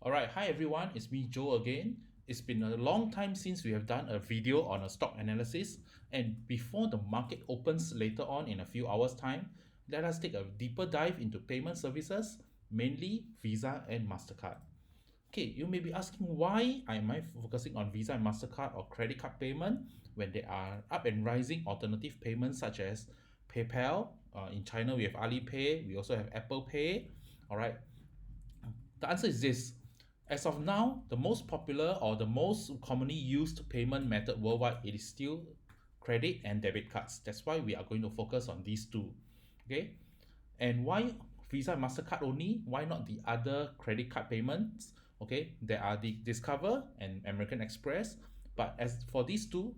Alright, hi everyone, it's me Joe again. It's been a long time since we have done a video on a stock analysis, and before the market opens later on in a few hours time, let us take a deeper dive into payment services, mainly Visa and Mastercard. Okay, you may be asking why am I focusing on Visa and Mastercard or credit card payment when there are up and rising alternative payments such as PayPal. In China, we have Alipay, we also have Apple Pay. All right, the answer is this. As of now, the most popular or the most commonly used payment method worldwide, it is still credit and debit cards. That's why we are going to focus on these two. Okay. And why Visa and MasterCard only? Why not the other credit card payments? Okay, there are the Discover and American Express. But as for these two,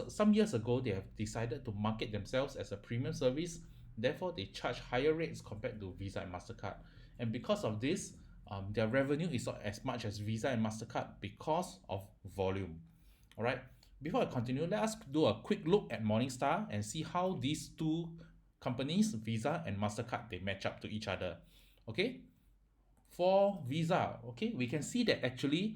some years ago, they have decided to market themselves as a premium service. Therefore, they charge higher rates compared to Visa and MasterCard. And because of this, their revenue is not as much as Visa and MasterCard because of volume. All right. Before I continue, let us do a quick look at Morningstar and see how these two companies, Visa and MasterCard, they match up to each other. Okay. For Visa, okay, we can see that actually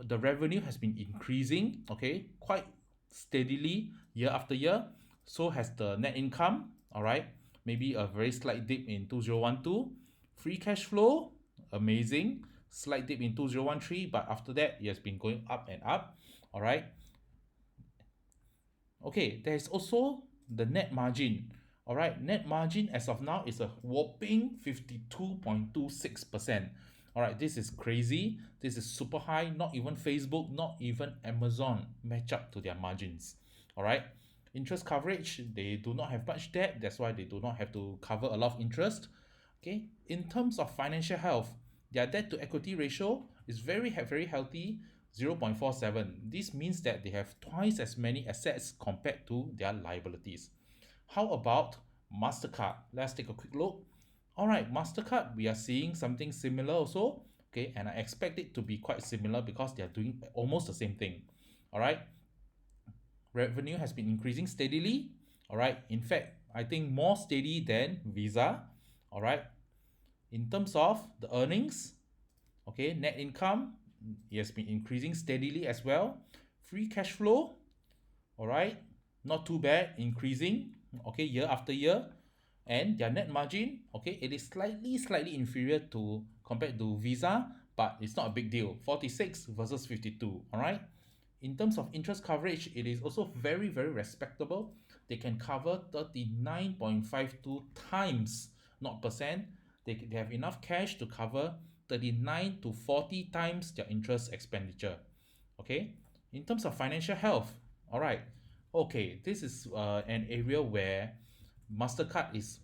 the revenue has been increasing, okay, quite steadily year after year. So has the net income, all right, maybe a very slight dip in 2012. Free cash flow, amazing, slight dip in 2013, but after that, it has been going up and up, all right. Okay, there is also the net margin. All right, net margin as of now is a whopping 52.26%. All right, this is crazy. This is super high. Not even Facebook, not even Amazon match up to their margins. All right, interest coverage, they do not have much debt. That's why they do not have to cover a lot of interest. Okay, in terms of financial health, their debt to equity ratio is very healthy, 0.47. This means that they have twice as many assets compared to their liabilities. How about Mastercard? Let's take a quick look. All right, Mastercard, we are seeing something similar also. Okay, and I expect it to be quite similar because they are doing almost the same thing. All right, revenue has been increasing steadily. All right, in fact, I think more steady than Visa. All right, in terms of the earnings, okay, net income, it has been increasing steadily as well. Free cash flow, all right, not too bad, increasing, okay, year after year. And their net margin, okay, it is slightly inferior to compared to Visa, but it's not a big deal. 46 versus 52, all right. In terms of interest coverage, it is also very respectable. They can cover 39.52 times, not percent. They have enough cash to cover 39 to 40 times their interest expenditure. Okay. In terms of financial health, all right. Okay, this is an area where Mastercard is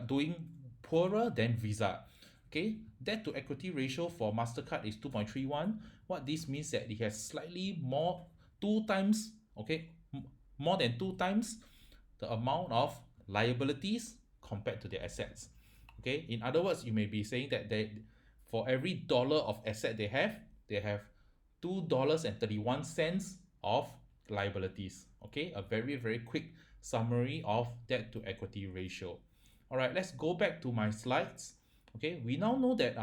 doing poorer than Visa. Okay, debt to equity ratio for Mastercard is 2.31. What this means that it has slightly more, two times, okay, more than two times the amount of liabilities compared to their assets. Okay, in other words, you may be saying that for every dollar of asset they have $2.31 of liabilities. Okay, a very quick summary of debt to equity ratio. All right, let's go back to my slides. Okay, we now know that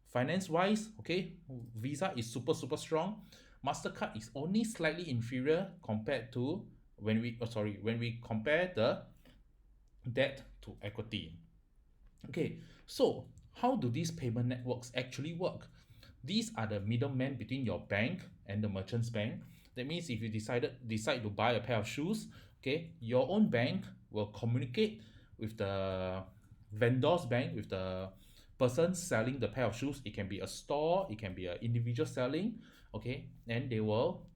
finance wise, okay, Visa is super strong. Mastercard is only slightly inferior compared to when we compare the debt to equity. Okay, so how do these payment networks actually work? These are the middlemen between your bank and the merchant's bank. That means if you decide to buy a pair of shoes, okay, your own bank will communicate with the vendor's bank, with the person selling the pair of shoes. It can be a store, it can be an individual selling, okay, and they will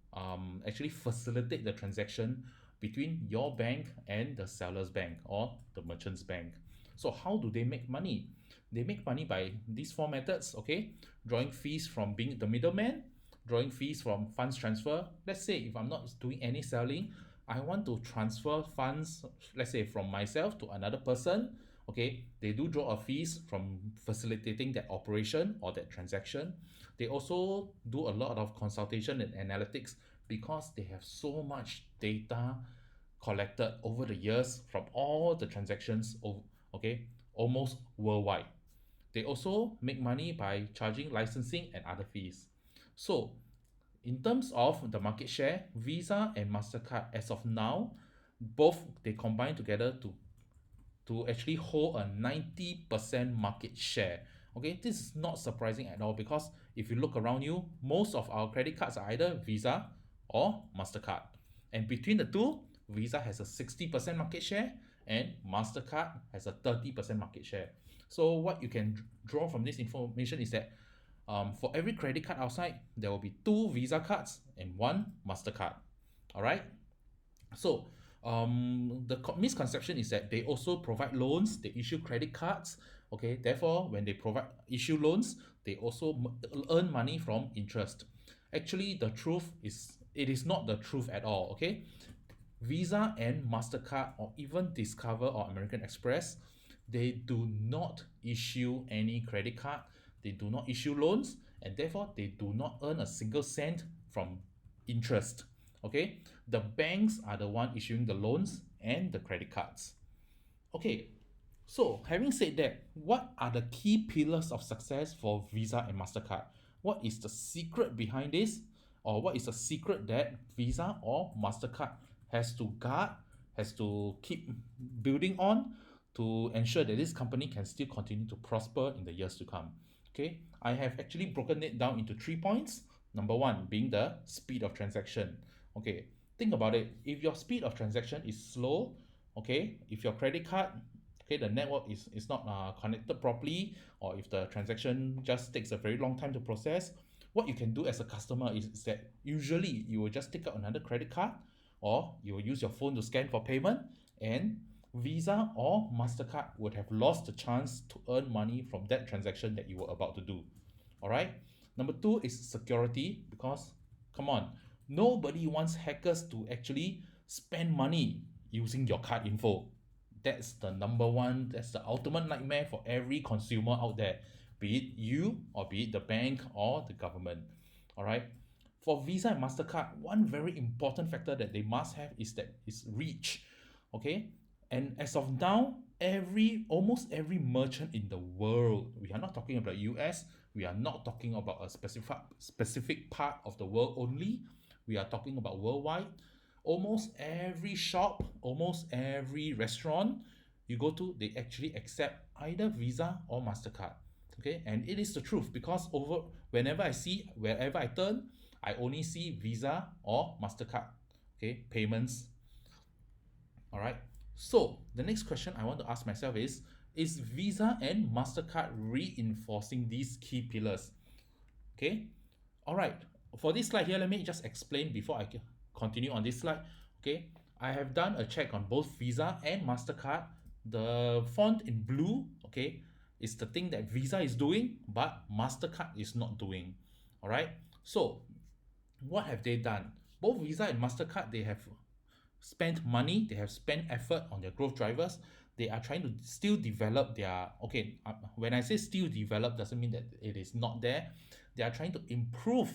actually facilitate the transaction between your bank and the seller's bank or the merchant's bank. So how do they make money? They make money by these four methods, okay? Drawing fees from being the middleman, drawing fees from funds transfer. Let's say if I'm not doing any selling, I want to transfer funds, let's say from myself to another person, okay? They do draw a fees from facilitating that operation or that transaction. They also do a lot of consultation and analytics because they have so much data collected over the years from all the transactions, okay, almost worldwide. They also make money by charging licensing and other fees. So in terms of the market share, Visa and Mastercard as of now, both they combine together to actually hold a 90% market share. Okay, this is not surprising at all because if you look around you, most of our credit cards are either Visa or Mastercard. And between the two, Visa has a 60% market share and Mastercard has a 30% market share. So what you can draw from this information is that for every credit card outside, there will be two Visa cards and one Mastercard. All right. So the misconception is that they also provide loans, they issue credit cards. Okay, therefore, when they provide issue loans, they also earn money from interest. Actually, the truth is it is not the truth at all. Okay, Visa and Mastercard or even Discover or American Express, they do not issue any credit card, they do not issue loans, and therefore they do not earn a single cent from interest. Okay, the banks are the one issuing the loans and the credit cards. Okay, so having said that, what are the key pillars of success for Visa and Mastercard? What is the secret behind this, or what is the secret that Visa or Mastercard has to guard, has to keep building on to ensure that this company can still continue to prosper in the years to come? Okay, I have actually broken it down into 3 points. Number one being the speed of transaction. Okay, think about it. If your speed of transaction is slow, okay, if your credit card, okay, the network is not connected properly, or if the transaction just takes a very long time to process, what you can do as a customer is that usually you will just take out another credit card, or you will use your phone to scan for payment, and Visa or Mastercard would have lost the chance to earn money from that transaction that you were about to do. All right. Number two is security, because come on, nobody wants hackers to actually spend money using your card info. That's the number one, that's the ultimate nightmare for every consumer out there, be it you or be it the bank or the government. All right. For Visa and Mastercard, one very important factor that they must have is reach. Okay. And as of now, almost every merchant in the world, we are not talking about US, we are not talking about a specific part of the world only, we are talking about worldwide. Almost every shop, almost every restaurant you go to, they actually accept either Visa or Mastercard. Okay, and it is the truth because wherever I turn, I only see Visa or Mastercard, okay, payments. All right. So the next question I want to ask myself is Visa and Mastercard reinforcing these key pillars? Okay. All right. For this slide here, let me just explain before I continue on this slide. Okay. I have done a check on both Visa and Mastercard. The font in blue, okay, is the thing that Visa is doing, but Mastercard is not doing. All right. So what have they done? Both Visa and Mastercard, they have spent money, they have spent effort on their growth drivers. They are trying to still develop their, okay, when I say still develop, doesn't mean that it is not there. They are trying to improve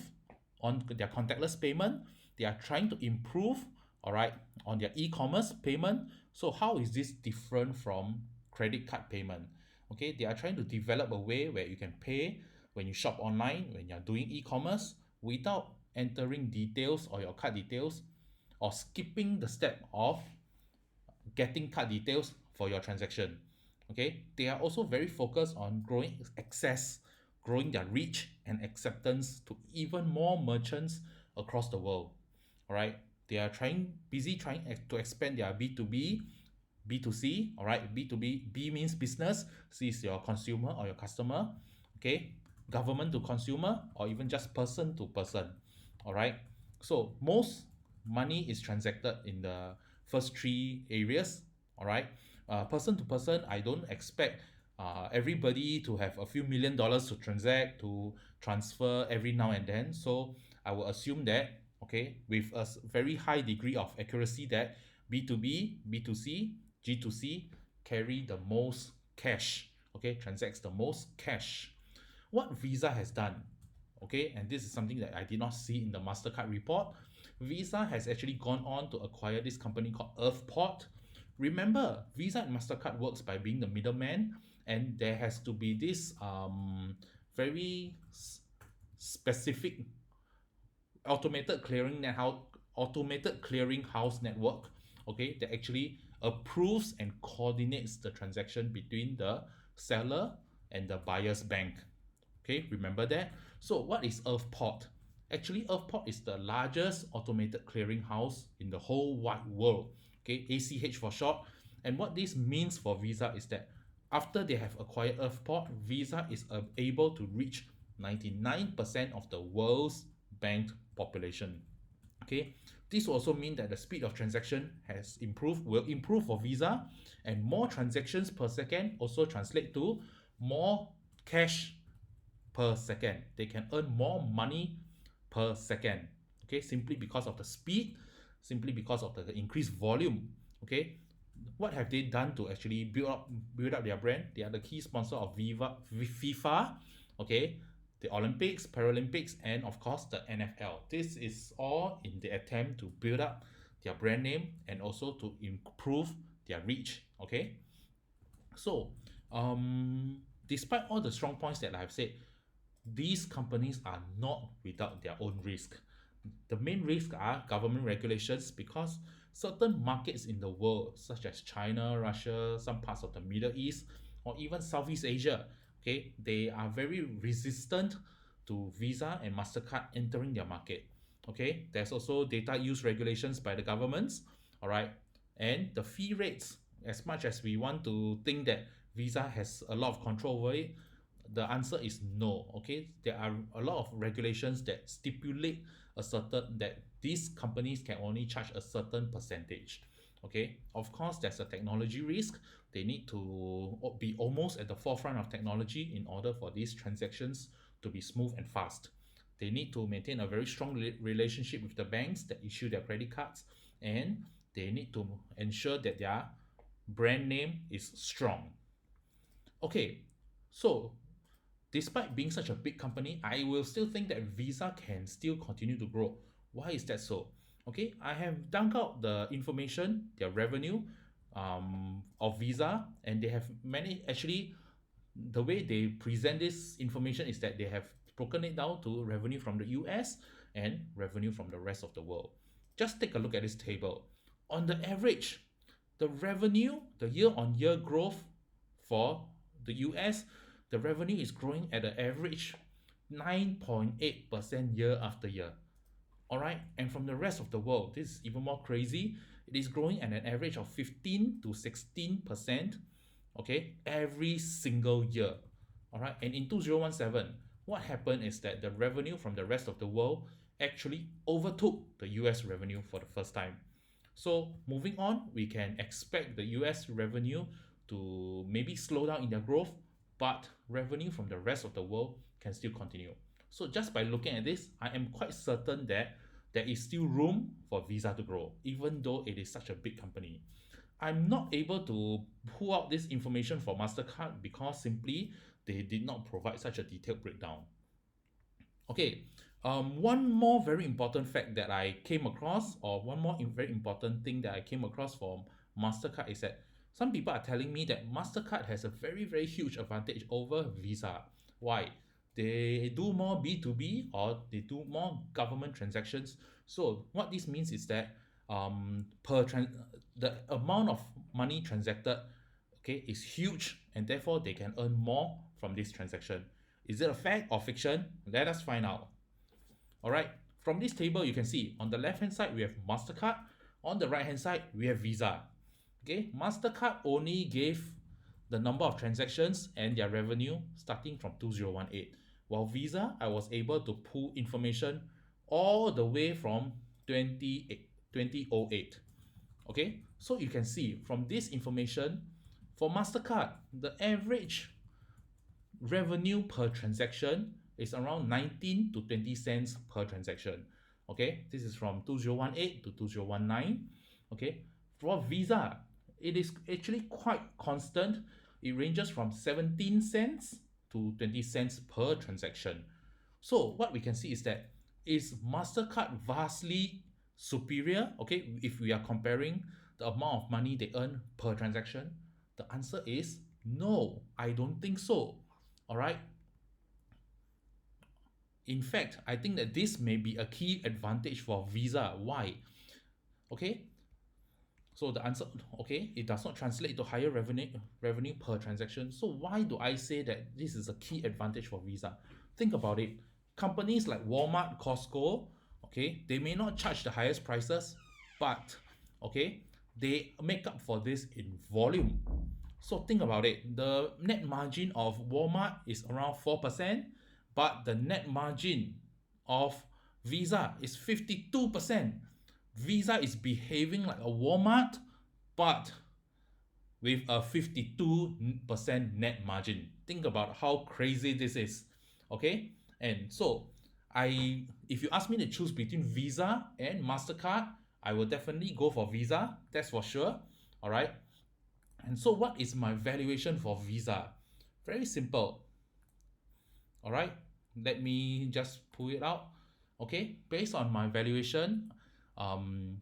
on their contactless payment. They are trying to improve, all right, on their e-commerce payment. So how is this different from credit card payment? Okay, they are trying to develop a way where you can pay when you shop online, when you're doing e-commerce, without entering details or your card details, or skipping the step of getting card details for your transaction. Okay, they are also very focused on growing access, growing their reach and acceptance to even more merchants across the world. All right, they are busy trying to expand their B2B, B2C. All right, B2B, B means business, C is your consumer or your customer. Okay, government to consumer, or even just person to person. All right, so most money is transacted in the first three areas. All right, person to person, I don't expect everybody to have a few $1,000,000 to transact, to transfer every now and then. So I will assume that, okay, with a very high degree of accuracy, that B2B, B2C, G2C carry the most cash, okay, transacts the most cash. What Visa has done, okay, and this is something that I did not see in the Mastercard report, Visa has actually gone on to acquire this company called Earthport. Remember, Visa and Mastercard works by being the middleman, and there has to be this very specific automated clearing house network, okay, that actually approves and coordinates the transaction between the seller and the buyer's bank. Okay, remember that. So what is Earthport? Actually, Earthport is the largest automated clearing house in the whole wide world. Okay, ACH for short. And what this means for Visa is that after they have acquired Earthport, Visa is able to reach 99% of the world's banked population. Okay, this will also mean that the speed of transaction will improve for Visa, and more transactions per second also translate to more cash per second. They can earn more money per second. Okay, simply because of the speed, simply because of the increased volume. Okay, what have they done to actually build up their brand? They are the key sponsor of FIFA. Okay, the Olympics, Paralympics, and of course the NFL. This is all in the attempt to build up their brand name and also to improve their reach. Okay, so despite all the strong points that I've said, these companies are not without their own risk. The main risks are government regulations, because certain markets in the world, such as China, Russia, some parts of the Middle East, or even Southeast Asia, okay, they are very resistant to Visa and Mastercard entering their market. Okay, there's also data use regulations by the governments. All right, and the fee rates. As much as we want to think that Visa has a lot of control over it, the answer is no. Okay, there are a lot of regulations that stipulate a certain that these companies can only charge a certain percentage. Okay, of course there's a technology risk. They need to be almost at the forefront of technology in order for these transactions to be smooth and fast. They need to maintain a very strong relationship with the banks that issue their credit cards, and they need to ensure that their brand name is strong. Okay, so despite being such a big company, I will still think that Visa can still continue to grow. Why is that so? Okay, I have dug out the information, their revenue of Visa, and they have many actually. The way they present this information is that they have broken it down to revenue from the US and revenue from the rest of the world. Just take a look at this table. On the average, the revenue, the year-on-year growth for the US, the revenue is growing at an average 9.8% year after year. All right, and from the rest of the world, this is even more crazy. It is growing at an average of 15 to 16%, okay, every single year. All right, and in 2017, what happened is that the revenue from the rest of the world actually overtook the US revenue for the first time. So moving on, we can expect the US revenue to maybe slow down in their growth, but revenue from the rest of the world can still continue. So just by looking at this, I am quite certain that there is still room for Visa to grow, even though it is such a big company. I'm not able to pull out this information for MasterCard because simply they did not provide such a detailed breakdown. Okay, one more very important fact that I came across, or one more very important thing that I came across from MasterCard is that some people are telling me that MasterCard has a very, very huge advantage over Visa. Why? They do more B2B, or they do more government transactions. So what this means is that the amount of money transacted, okay, is huge, and therefore they can earn more from this transaction. Is it a fact or fiction? Let us find out. All right, from this table you can see on the left hand side we have MasterCard, on the right hand side we have Visa. Okay, MasterCard only gave the number of transactions and their revenue starting from 2018, while Visa, I was able to pull information all the way from 2008. Okay, so you can see from this information, for MasterCard, the average revenue per transaction is around 19 to 20 cents per transaction. Okay, this is from 2018 to 2019. Okay, for Visa, it is actually quite constant. It ranges from 17 cents to 20 cents per transaction. So what we can see is that, is MasterCard vastly superior? Okay, if we are comparing the amount of money they earn per transaction, the answer is No, I don't think so. All right. In fact, I think that this may be a key advantage for Visa. Why? Okay. So the answer, okay, it does not translate to higher revenue per transaction. So why do I say that this is a key advantage for Visa? Think about it. Companies like Walmart, Costco, okay, they may not charge the highest prices, but okay, they make up for this in volume. So think about it. The net margin of Walmart is around 4%, but the net margin of Visa is 52%. Visa is behaving like a Walmart, but with a 52% net margin. Think about how crazy this is. Okay? And so if you ask me to choose between Visa and Mastercard, I will definitely go for Visa, that's for sure. All right? And so what is my valuation for Visa? Very simple. All right? Let me just pull it out. Okay? Based on my valuation, um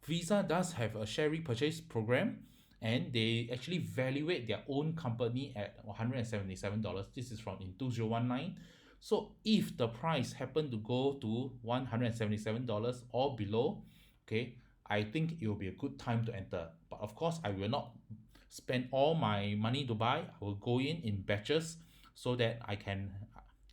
Visa does have a share repurchase program, and they actually valuate their own company at $177. This is from in 2019. So if the price happen to go to $177 or below, okay, I think it will be a good time to enter. But of course, I will not spend all my money to buy. I will go in batches so that I can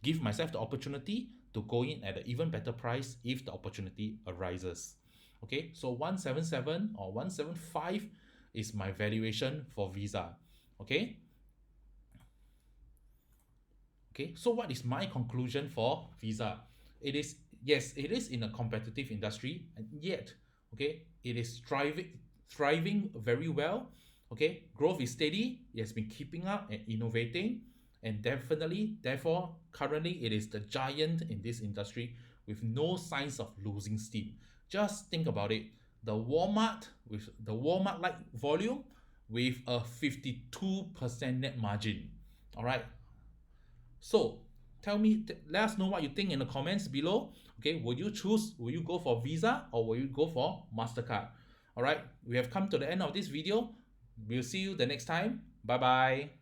give myself the opportunity to go in at an even better price if the opportunity arises. Okay, so 177 or 175 is my valuation for Visa. Okay. Okay, so what is my conclusion for Visa? It is, yes, it is in a competitive industry, and yet, okay, it is thriving very well. Okay, growth is steady, it has been keeping up and innovating, and definitely, therefore, currently it is the giant in this industry with no signs of losing steam. Just think about it. The Walmart like volume with a 52% net margin. All right, so tell me, let us know what you think in the comments below. Okay, will you go for Visa or will you go for MasterCard? All right, we have come to the end of this video. We'll see you the next time. Bye bye.